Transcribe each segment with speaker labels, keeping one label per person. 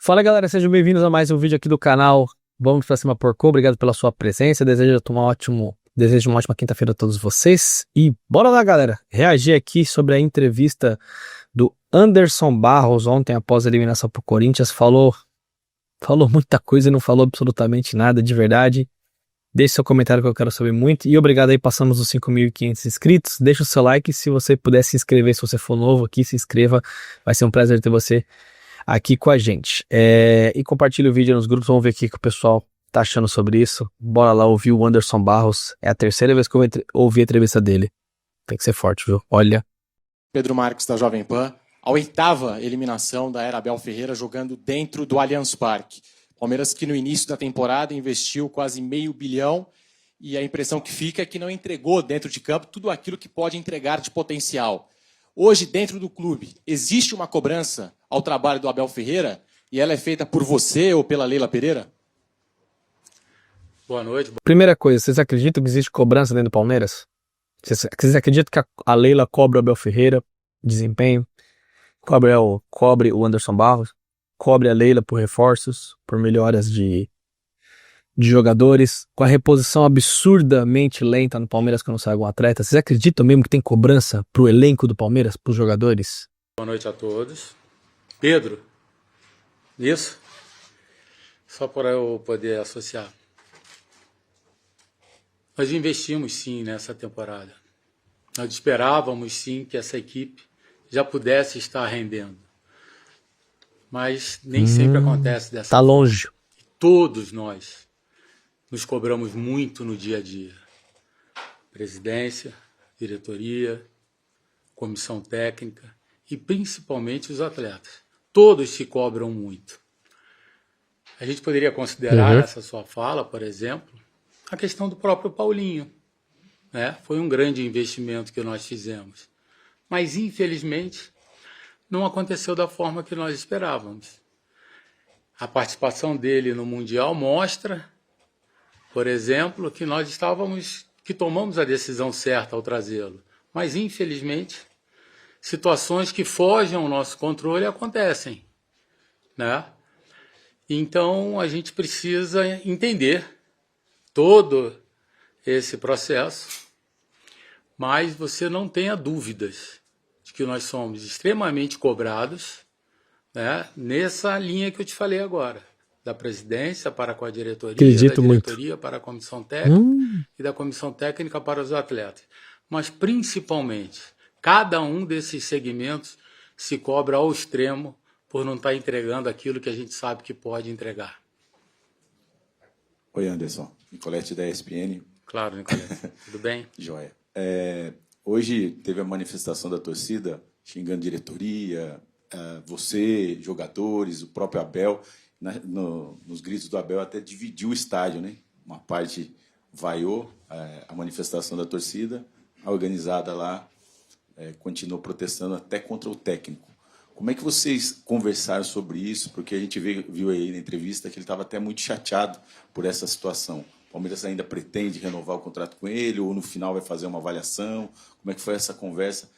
Speaker 1: Fala galera, sejam bem-vindos a mais um vídeo aqui do canal Vamos Pra Cima Porcô. Obrigado pela sua presença, desejo uma ótima quinta-feira a todos vocês. E bora lá galera, reagir aqui sobre a entrevista do Anderson Barros ontem após a eliminação pro Corinthians. Falou muita coisa e não falou absolutamente nada de verdade. Deixe seu comentário que eu quero saber muito. E obrigado aí, passamos os 5.500 inscritos. Deixa o seu like, se você puder se inscrever, se você for novo aqui, se inscreva. Vai ser um prazer ter você aqui com a gente. E compartilhe o vídeo nos grupos, vamos ver o que o pessoal tá achando sobre isso. Bora lá ouvir o Anderson Barros. É a terceira vez que eu ouvi a entrevista dele. Tem que ser forte, viu? Olha.
Speaker 2: Pedro Marques, da Jovem Pan. A 8ª eliminação da era Abel Ferreira jogando dentro do Allianz Parque. Palmeiras que no início da temporada investiu quase R$500 milhão e a impressão que fica é que não entregou dentro de campo tudo aquilo que pode entregar de potencial. Hoje, dentro do clube, existe uma cobrança ao trabalho do Abel Ferreira e ela é feita por você ou pela Leila Pereira?
Speaker 3: Boa noite.
Speaker 1: Primeira coisa, vocês acreditam que existe cobrança dentro do Palmeiras? Vocês acreditam que a Leila cobra o Abel Ferreira, desempenho? Cobre o Anderson Barros? Cobre a Leila por reforços, por melhoras de jogadores, com a reposição absurdamente lenta no Palmeiras quando sai algum atleta? Vocês acreditam mesmo que tem cobrança pro elenco do Palmeiras, pros jogadores?
Speaker 3: Boa noite a todos. Pedro, isso? Só para eu poder associar. Nós investimos sim nessa temporada. Nós esperávamos sim que essa equipe já pudesse estar rendendo. Mas nem sempre acontece dessa
Speaker 1: forma. Tá longe.
Speaker 3: Todos nós nos cobramos muito no dia a dia. Presidência, diretoria, comissão técnica e principalmente os atletas. Todos se cobram muito. A gente poderia considerar essa sua fala, por exemplo, a questão do próprio Paulinho. Né? Foi um grande investimento que nós fizemos. Mas, infelizmente, não aconteceu da forma que nós esperávamos. A participação dele no Mundial mostra, por exemplo, que tomamos a decisão certa ao trazê-lo. Mas, infelizmente, situações que fogem ao nosso controle acontecem. Né? Então, a gente precisa entender todo esse processo, mas você não tenha dúvidas de que nós somos extremamente cobrados, né, nessa linha que eu te falei agora, da presidência para com a diretoria,
Speaker 1: Acredito
Speaker 3: da diretoria
Speaker 1: muito.
Speaker 3: para a comissão técnica e da comissão técnica para os atletas. Mas, principalmente, cada um desses segmentos se cobra ao extremo por não estar entregando aquilo que a gente sabe que pode entregar.
Speaker 4: Oi, Anderson. Nicolete da ESPN.
Speaker 3: Claro, Nicolete. Tudo bem?
Speaker 4: Joia. Hoje teve a manifestação da torcida xingando diretoria, você, jogadores, o próprio Abel. Nos gritos do Abel até dividiu o estádio, né? Uma parte vaiou a manifestação da torcida, a organizada lá continuou protestando até contra o técnico. Como é que vocês conversaram sobre isso? Porque a gente viu aí na entrevista que ele estava até muito chateado por essa situação. O Palmeiras ainda pretende renovar o contrato com ele ou no final vai fazer uma avaliação? Como é que foi essa conversa?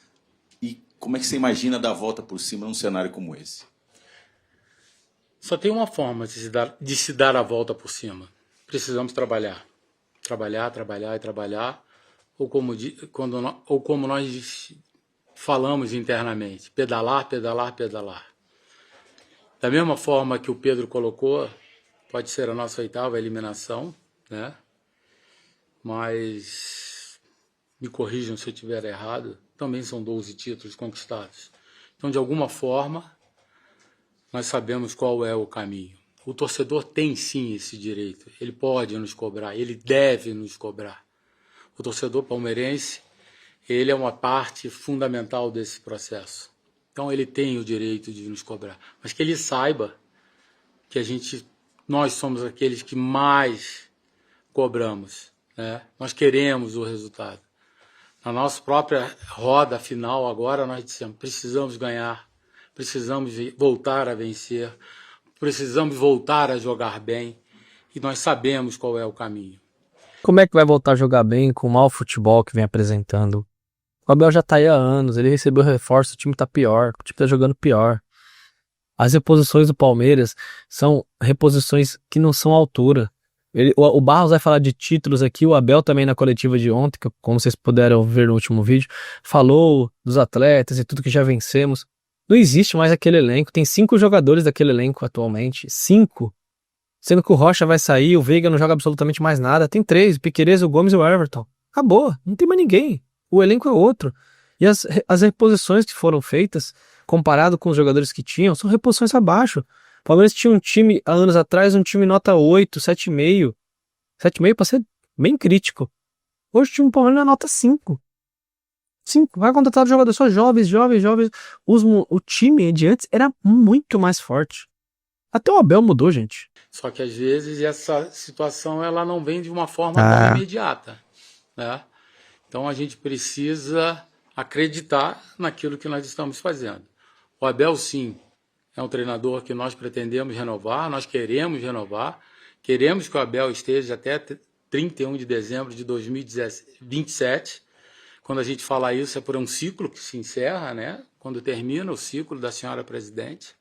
Speaker 4: E como é que você imagina dar a volta por cima num cenário como esse?
Speaker 3: Só tem uma forma de se dar a volta por cima. Precisamos trabalhar. Trabalhar e trabalhar. Ou como nós falamos internamente, pedalar. Da mesma forma que o Pedro colocou, pode ser a nossa 8ª eliminação, né? Mas, me corrijam se eu estiver errado, também são 12 títulos conquistados. Então, de alguma forma, nós sabemos qual é o caminho. O torcedor tem sim esse direito, ele pode nos cobrar, ele deve nos cobrar. O torcedor palmeirense, ele é uma parte fundamental desse processo. Então ele tem o direito de nos cobrar. Mas que ele saiba que nós somos aqueles que mais cobramos. Né? Nós queremos o resultado. Na nossa própria roda final agora nós dissemos, precisamos ganhar, precisamos voltar a vencer, precisamos voltar a jogar bem. E nós sabemos qual é o caminho.
Speaker 1: Como é que vai voltar a jogar bem com o mau futebol que vem apresentando? O Abel já tá aí há anos, ele recebeu reforço, o time tá pior, o time tá jogando pior. As reposições do Palmeiras são reposições que não são à altura. O Barros vai falar de títulos aqui, o Abel também na coletiva de ontem, como vocês puderam ver no último vídeo, falou dos atletas e tudo que já vencemos. Não existe mais aquele elenco, tem 5 jogadores daquele elenco atualmente, 5. Sendo que o Rocha vai sair, o Veiga não joga absolutamente mais nada, tem 3, o Piquerez, o Gomes e o Everton. Acabou, não tem mais ninguém, o elenco é outro. E as reposições que foram feitas, comparado com os jogadores que tinham, são reposições abaixo. O Palmeiras tinha um time, há anos atrás, um time nota 8, 7,5. 7,5 para ser bem crítico. Hoje o time do Palmeiras é nota 5. 5. Vai contratar jogadores só jovens. O time de antes era muito mais forte. Até o Abel mudou, gente.
Speaker 3: Só que às vezes essa situação ela não vem de uma forma tão imediata, né? Então a gente precisa acreditar naquilo que nós estamos fazendo. O Abel, sim, é um treinador que nós pretendemos renovar, nós queremos renovar, queremos que o Abel esteja até 31 de dezembro de 2027. Quando a gente fala isso é por um ciclo que se encerra, né? Quando termina o ciclo da senhora presidente.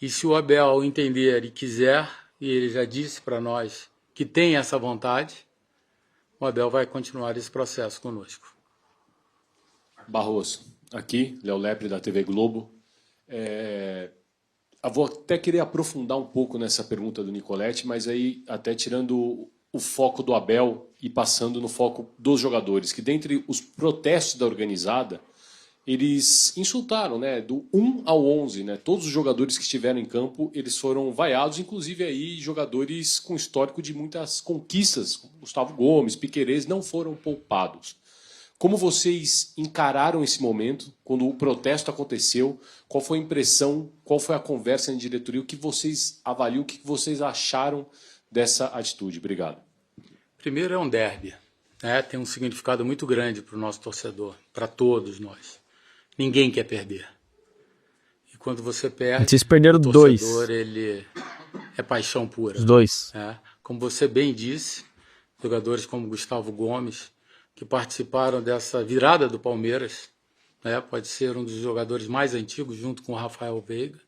Speaker 3: E se o Abel entender e quiser, e ele já disse para nós que tem essa vontade, o Abel vai continuar esse processo conosco.
Speaker 5: Barroso, aqui, Léo Lepre da TV Globo. Eu vou até querer aprofundar um pouco nessa pergunta do Nicoletti, mas aí até tirando o foco do Abel e passando no foco dos jogadores, que dentre os protestos da organizada, eles insultaram, né, do 1 ao 11, né, todos os jogadores que estiveram em campo, eles foram vaiados, inclusive aí jogadores com histórico de muitas conquistas, como Gustavo Gomes, Piquerez, não foram poupados. Como vocês encararam esse momento, quando o protesto aconteceu? Qual foi a impressão, qual foi a conversa em diretoria? O que vocês avaliam, o que vocês acharam dessa atitude? Obrigado.
Speaker 3: Primeiro é um derby, né? Tem um significado muito grande para o nosso torcedor, para todos nós. Ninguém quer perder. E quando você perde,
Speaker 1: vocês perderam
Speaker 3: o torcedor, ele é paixão pura.
Speaker 1: Os 2.
Speaker 3: Como você bem disse, jogadores como Gustavo Gomes, que participaram dessa virada do Palmeiras, né? Pode ser um dos jogadores mais antigos, junto com o Rafael Veiga.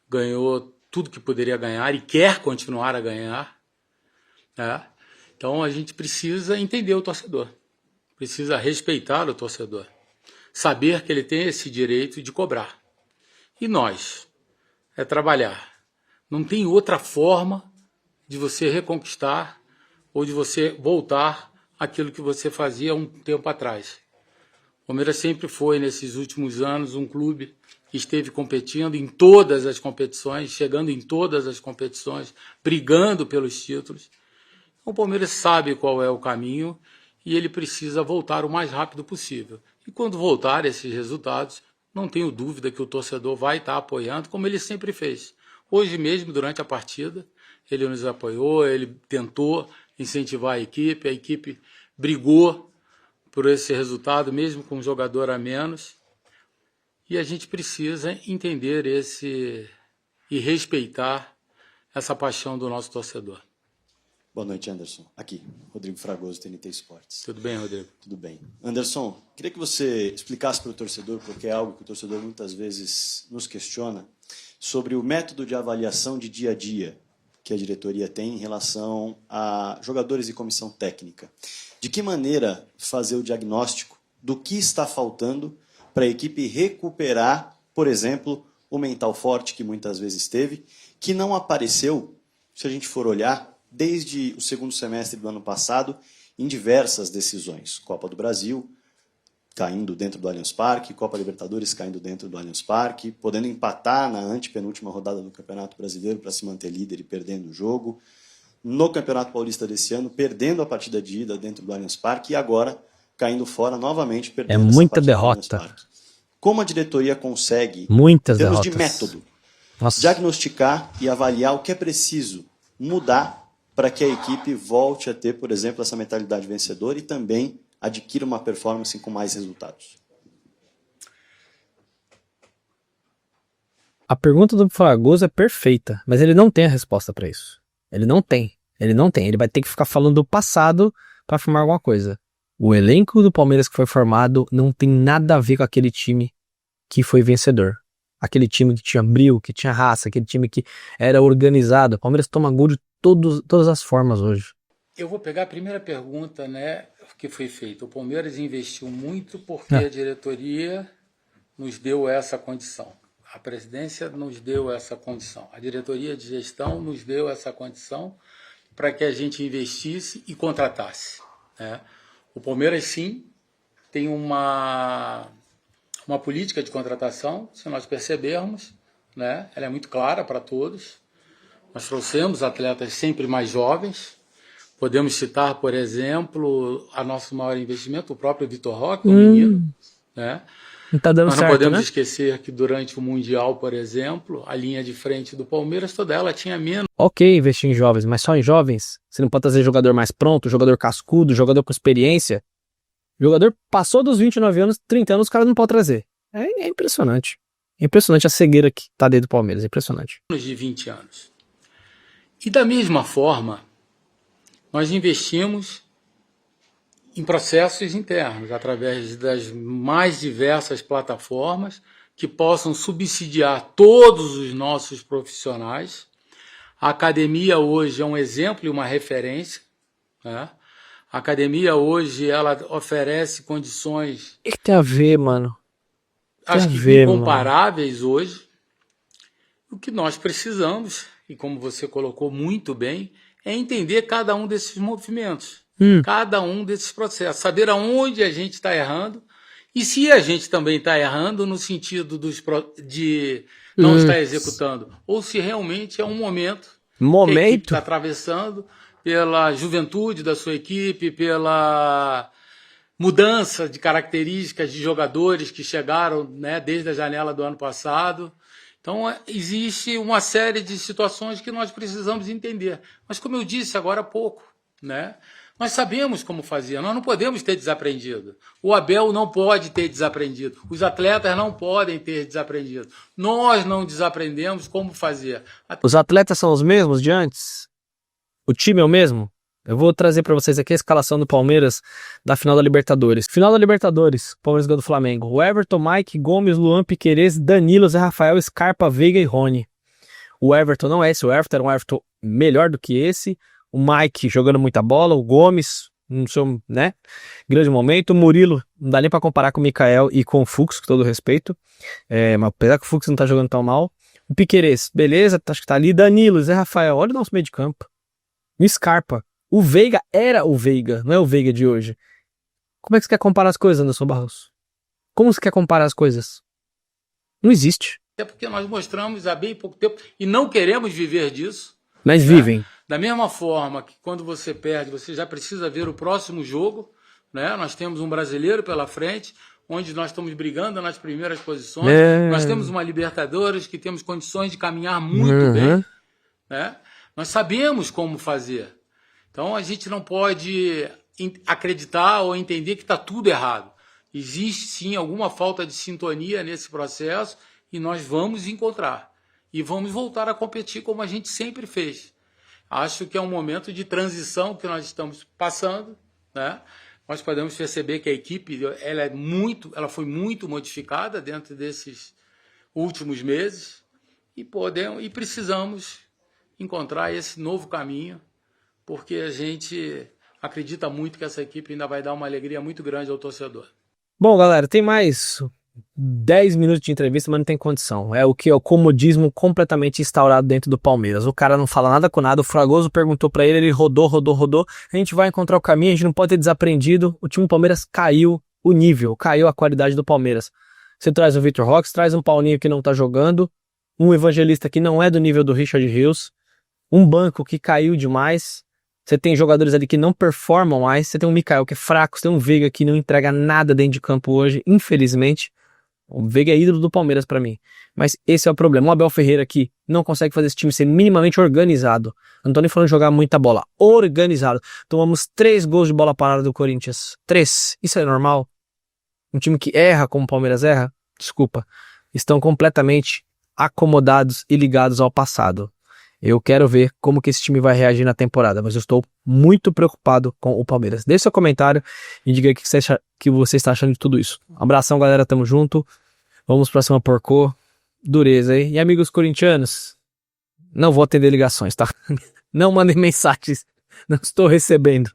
Speaker 3: Ganhou tudo que poderia ganhar e quer continuar a ganhar, né? Então a gente precisa entender o torcedor, precisa respeitar o torcedor, saber que ele tem esse direito de cobrar. E nós, é trabalhar. Não tem outra forma de você reconquistar ou de você voltar aquilo que você fazia um tempo atrás. O Palmeiras sempre foi, nesses últimos anos, um clube que esteve competindo em todas as competições, chegando em todas as competições, brigando pelos títulos. O Palmeiras sabe qual é o caminho e ele precisa voltar o mais rápido possível. E quando voltar esses resultados, não tenho dúvida que o torcedor vai estar apoiando, como ele sempre fez. Hoje mesmo, durante a partida, ele nos apoiou, ele tentou incentivar a equipe brigou por esse resultado, mesmo com um jogador a menos. E a gente precisa entender e respeitar essa paixão do nosso torcedor.
Speaker 6: Boa noite, Anderson. Aqui, Rodrigo Fragoso, TNT Esportes.
Speaker 3: Tudo bem, Rodrigo?
Speaker 6: Tudo bem. Anderson, queria que você explicasse para o torcedor, porque é algo que o torcedor muitas vezes nos questiona, sobre o método de avaliação de dia a dia que a diretoria tem em relação a jogadores e comissão técnica. De que maneira fazer o diagnóstico do que está faltando para a equipe recuperar, por exemplo, o mental forte que muitas vezes teve, que não apareceu, se a gente for olhar, desde o segundo semestre do ano passado, em diversas decisões. Copa do Brasil, caindo dentro do Allianz Parque, Copa Libertadores caindo dentro do Allianz Parque, podendo empatar na antepenúltima rodada do Campeonato Brasileiro para se manter líder e perdendo o jogo. No Campeonato Paulista desse ano, perdendo a partida de ida dentro do Allianz Parque e agora caindo fora novamente, perdendo essa
Speaker 1: muita
Speaker 6: partida
Speaker 1: derrota.
Speaker 6: Como a diretoria consegue,
Speaker 1: muitas
Speaker 6: em termos
Speaker 1: derrotas.
Speaker 6: de método,
Speaker 1: Nossa.
Speaker 6: diagnosticar e avaliar o que é preciso mudar para que a equipe volte a ter, por exemplo, essa mentalidade vencedora e também adquira uma performance com mais resultados?
Speaker 1: A pergunta do Fragoso é perfeita, mas ele não tem a resposta para isso. Ele não tem. Ele vai ter que ficar falando do passado para afirmar alguma coisa. O elenco do Palmeiras que foi formado não tem nada a ver com aquele time que foi vencedor. Aquele time que tinha brio, que tinha raça, aquele time que era organizado. O Palmeiras toma gol de todas as formas hoje.
Speaker 3: Eu vou pegar a primeira pergunta, né, que foi feita. O Palmeiras investiu muito porque a diretoria nos deu essa condição. A presidência nos deu essa condição. A diretoria de gestão nos deu essa condição para que a gente investisse e contratasse, né? O Palmeiras, sim, tem uma política de contratação, se nós percebermos, né? Ela é muito clara para todos. Nós trouxemos atletas sempre mais jovens. Podemos citar, por exemplo, a nosso maior investimento, o próprio Vitor Roque, um menino, né?
Speaker 1: Tá dando
Speaker 3: Nós não
Speaker 1: certo,
Speaker 3: podemos
Speaker 1: né?
Speaker 3: esquecer que durante o Mundial, por exemplo, a linha de frente do Palmeiras, toda ela tinha menos.
Speaker 1: Ok, investir em jovens, mas só em jovens? Você não pode trazer jogador mais pronto, jogador cascudo, jogador com experiência? Jogador passou dos 29 anos, 30 anos, os caras não podem trazer. É impressionante. É impressionante a cegueira que tá dentro do Palmeiras, é impressionante.
Speaker 3: De 20 anos. E da mesma forma, nós investimos em processos internos, através das mais diversas plataformas que possam subsidiar todos os nossos profissionais. A academia hoje é um exemplo e uma referência, né? A academia hoje ela oferece condições...
Speaker 1: O que tem a ver, mano?
Speaker 3: Acho que
Speaker 1: ver,
Speaker 3: incomparáveis hoje. O que nós precisamos, e como você colocou muito bem, é entender cada um desses movimentos, cada um desses processos, saber aonde a gente está errando e se a gente também está errando no sentido de não estar executando, ou se realmente é um momento que a equipe está atravessando pela juventude da sua equipe, pela mudança de características de jogadores que chegaram, né, desde a janela do ano passado. Então, existe uma série de situações que nós precisamos entender. Mas, como eu disse agora há pouco, né, nós sabemos como fazer, nós não podemos ter desaprendido. O Abel não pode ter desaprendido. Os atletas não podem ter desaprendido. Nós não desaprendemos como fazer.
Speaker 1: Os atletas são os mesmos de antes? O time é o mesmo? Eu vou trazer para vocês aqui a escalação do Palmeiras da final da Libertadores. Final da Libertadores, Palmeiras ganhou do Flamengo. O Everton, Mike, Gomes, Luan, Piquerez, Danilo, Zé Rafael, Scarpa, Veiga e Rony. O Everton não é esse, o Everton era um Everton melhor do que esse. O Mike jogando muita bola, o Gomes, no seu, né, grande momento. O Murilo, não dá nem para comparar com o Mikael e com o Fux, com todo respeito. Mas apesar que o Fux não tá jogando tão mal. O Piquerez, beleza, acho que tá ali. Danilo, Zé Rafael, olha o nosso meio de campo. O Scarpa. O Veiga era o Veiga, não é o Veiga de hoje. Como é que você quer comparar as coisas, Anderson Barros? Como você quer comparar as coisas? Não existe.
Speaker 3: É porque nós mostramos há bem pouco tempo e não queremos viver disso.
Speaker 1: Mas vivem.
Speaker 3: Da mesma forma que quando você perde, você já precisa ver o próximo jogo, né? Nós temos um brasileiro pela frente, onde nós estamos brigando nas primeiras posições. Nós temos uma Libertadores que temos condições de caminhar muito bem, né? Nós sabemos como fazer. Então a gente não pode acreditar ou entender que está tudo errado. Existe sim alguma falta de sintonia nesse processo e nós vamos encontrar. E vamos voltar a competir como a gente sempre fez. Acho que é um momento de transição que nós estamos passando, né? Nós podemos perceber que a equipe ela foi muito modificada dentro desses últimos meses e precisamos encontrar esse novo caminho, porque a gente acredita muito que essa equipe ainda vai dar uma alegria muito grande ao torcedor.
Speaker 1: Bom, galera, tem mais 10 minutos de entrevista, mas não tem condição. É o que é o comodismo completamente instaurado dentro do Palmeiras. O cara não fala nada com nada, o Fragoso perguntou pra ele, ele rodou. A gente vai encontrar o caminho, a gente não pode ter desaprendido. O time do Palmeiras caiu o nível, caiu a qualidade do Palmeiras. Você traz o Vitor Roque, traz um Paulinho que não tá jogando, um Evangelista que não é do nível do Richard Rios, um banco que caiu demais. Você tem jogadores ali que não performam mais, você tem um Mikael que é fraco, você tem um Veiga que não entrega nada dentro de campo hoje, infelizmente. O Veiga é ídolo do Palmeiras pra mim. Mas esse é o problema. O Abel Ferreira aqui não consegue fazer esse time ser minimamente organizado. Eu não tô nem falando de jogar muita bola. Organizado. Tomamos 3 gols de bola parada do Corinthians. 3. Isso é normal? Um time que erra como o Palmeiras erra? Desculpa. Estão completamente acomodados e ligados ao passado. Eu quero ver como que esse time vai reagir na temporada, mas eu estou muito preocupado com o Palmeiras. Deixe seu comentário e diga o que você está achando de tudo isso. Abração, galera, tamo junto. Vamos pra cima, porcô. dureza, hein? E amigos corintianos, não vou atender ligações, tá? Não mandem mensagens, não estou recebendo.